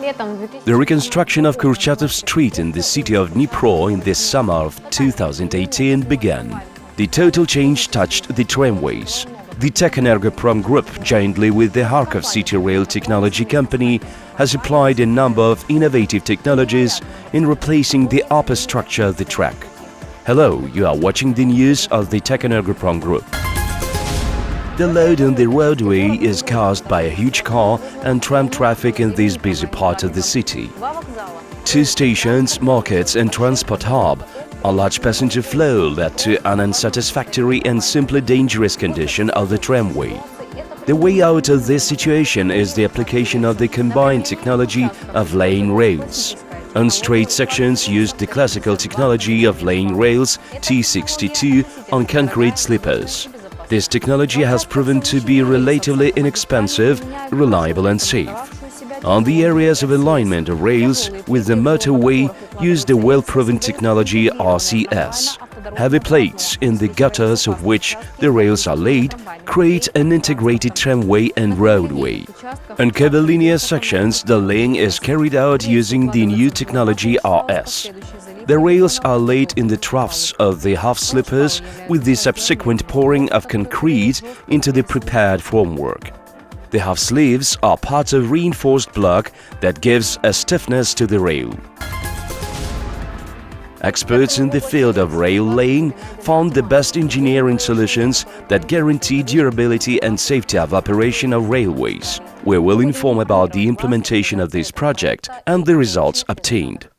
The reconstruction of Kurchatov Street in the city of Dnipro in the summer of 2018 began. The total change touched the tramways. The Techenergoprom group, jointly with the Kharkov City Reil Technology company, has applied a number of innovative technologies in replacing the upper structure of the track. Hello, you are watching the news of the Techenergoprom group. The load on the roadway is caused by a huge car and tram traffic in this busy part of the city. Two stations, markets and transport hub, a large passenger flow led to an unsatisfactory and simply dangerous condition of the tramway. The way out of this situation is the application of the combined technology of laying rails. On straight sections used the classical technology of laying rails T62 on concrete sleepers. This technology has proven to be relatively inexpensive, reliable and safe. On the areas of alignment of rails with the motorway, use the well-proven technology RCS. Heavy plates in the gutters of which the rails are laid create an integrated tramway and roadway. On curvilinear sections, the laying is carried out using the new technology RS. The rails are laid in the troughs of the half-slippers with the subsequent pouring of concrete into the prepared formwork. The half-sleeves are part of reinforced block that gives a stiffness to the rail. Experts in the field of rail laying found the best engineering solutions that guarantee durability and safety of operation of railways. We will inform about the implementation of this project and the results obtained.